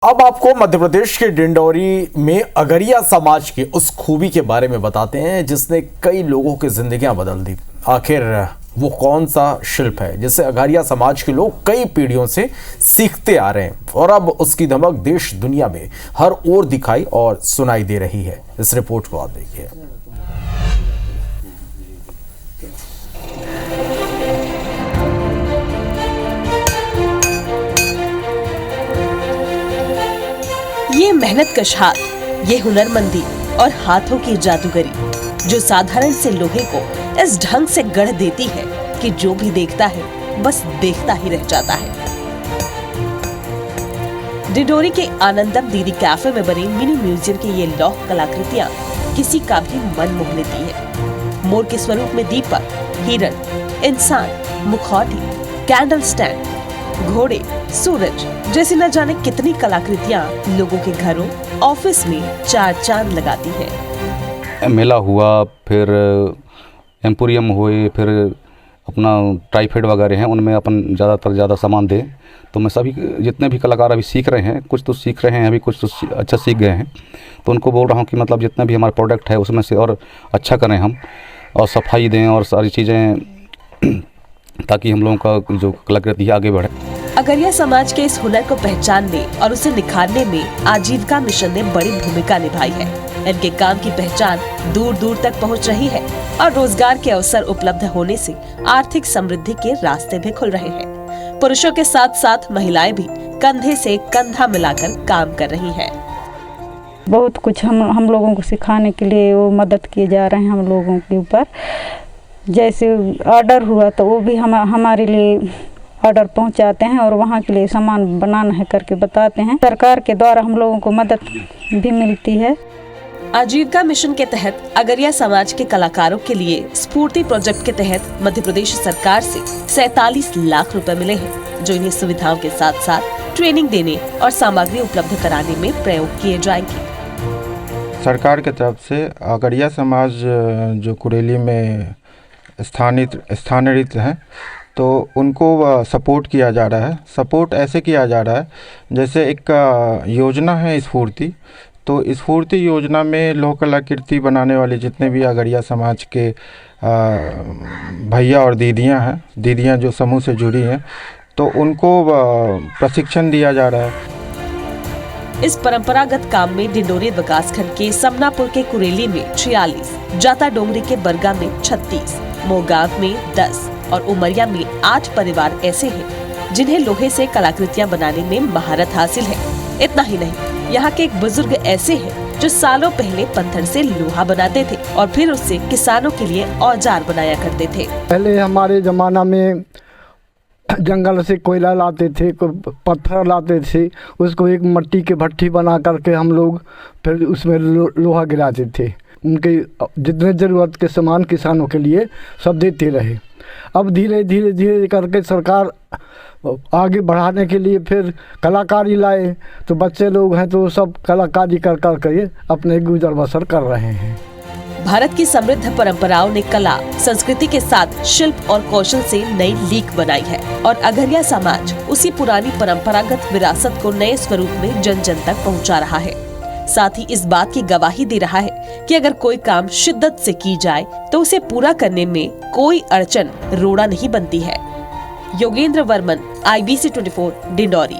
अब आपको मध्य प्रदेश के डिंडौरी में अगरिया समाज की उस खूबी के बारे में बताते हैं जिसने कई लोगों की जिंदगियां बदल दी। आखिर वो कौन सा शिल्प है जिसे अगरिया समाज के लोग कई पीढ़ियों से सीखते आ रहे हैं और अब उसकी धमक देश दुनिया में हर ओर दिखाई और सुनाई दे रही है। इस रिपोर्ट को आप देखिए। ये मेहनतकश हाथ, ये हुनरमंदी और हाथों की जादूगरी जो साधारण से लोहे को इस ढंग से गढ़ देती है कि जो भी देखता है बस देखता ही रह जाता है। डिंडोरी के आनंदम दीदी कैफे में बने मिनी म्यूजियम की ये लौह कलाकृतियां किसी का भी मन मोह लेती है। मोर के स्वरूप में दीपक, हिरण, इंसान, मुखौटी, कैंडल स्टैंड, घोड़े, सूरज जैसी न जाने कितनी कलाकृतियां लोगों के घरों, ऑफिस में चार चांद लगाती हैं। मेला हुआ, फिर एम्पोरियम हुए, फिर अपना ट्राइफेड वगैरह हैं, उनमें अपन ज़्यादा सामान दें। तो मैं सभी जितने भी कलाकार अभी सीख रहे हैं, कुछ तो सीख रहे हैं अभी, कुछ तो अच्छा सीख गए हैं, तो उनको बोल रहा हूँ कि मतलब जितना भी हमारा प्रोडक्ट है उसमें से और अच्छा करें हम, और सफाई दें और सारी चीज़ें, ताकि हम लोगों का जो कलाकृति है आगे बढ़े। अगरिया समाज के इस हुनर को पहचानने और उसे निखारने में आजीविका मिशन ने बड़ी भूमिका निभाई है। इनके काम की पहचान दूर दूर तक पहुंच रही है और रोजगार के अवसर उपलब्ध होने से आर्थिक समृद्धि के रास्ते भी खुल रहे हैं। पुरुषों के साथ साथ महिलाएं भी कंधे से कंधा मिलाकर काम कर रही हैं। बहुत कुछ हम लोगों को सिखाने के लिए वो मदद किए जा रहे हैं हम लोगों के ऊपर। जैसे ऑर्डर हुआ तो वो भी हमारे लिए ऑर्डर पहुंचाते हैं और वहाँ के लिए सामान बनाना है करके बताते हैं। सरकार के द्वारा हम लोगों को मदद भी मिलती है। आजीविका मिशन के तहत अगरिया समाज के कलाकारों के लिए स्फूर्ति प्रोजेक्ट के तहत मध्य प्रदेश सरकार से 47 लाख रुपए मिले हैं, जो इन्हें सुविधाओं के साथ साथ ट्रेनिंग देने और सामग्री उपलब्ध कराने में प्रयोग किए जाएंगे। सरकार की तरफ से अगरिया समाज जो कुरेली में स्थानित हैं, तो उनको सपोर्ट किया जा रहा है। सपोर्ट ऐसे किया जा रहा है जैसे एक योजना है स्फूर्ति, तो स्फूर्ति योजना में लोक कलाकृति बनाने वाले जितने भी अगरिया समाज के भैया और दीदियां जो समूह से जुड़ी हैं, तो उनको प्रशिक्षण दिया जा रहा है। इस परंपरागत काम में डिंडोरी विकासखंड के समनापुर के कुरेली में 46, जाता डोंगरी के बरगा में 36, मोगांव में 10 और उमरिया में 8 परिवार ऐसे हैं जिन्हें लोहे से कलाकृतियां बनाने में महारत हासिल है। इतना ही नहीं, यहाँ के एक बुजुर्ग ऐसे हैं जो सालों पहले पत्थर से लोहा बनाते थे और फिर उससे किसानों के लिए औजार बनाया करते थे। पहले हमारे जमाना में जंगल से कोयला लाते थे, पत्थर लाते थे, उसको एक मिट्टी के भट्टी बना करके हम लोग फिर उसमें लोहा गिराते थे। उनके जितने ज़रूरत के सामान किसानों के लिए सब देते रहे। अब धीरे धीरे करके सरकार आगे बढ़ाने के लिए फिर कलाकारी लाए, तो बच्चे लोग हैं तो सब कलाकारी कर अपने गुजर बसर कर रहे हैं। भारत की समृद्ध परंपराओं ने कला, संस्कृति के साथ शिल्प और कौशल से नई लीक बनाई है और अगरिया समाज उसी पुरानी परंपरागत विरासत को नए स्वरूप में जन जन तक पहुंचा रहा है। साथ ही इस बात की गवाही दे रहा है कि अगर कोई काम शिद्दत से की जाए तो उसे पूरा करने में कोई अड़चन रोड़ा नहीं बनती है। योगेंद्र वर्मन, IBC 24, डिंडौरी।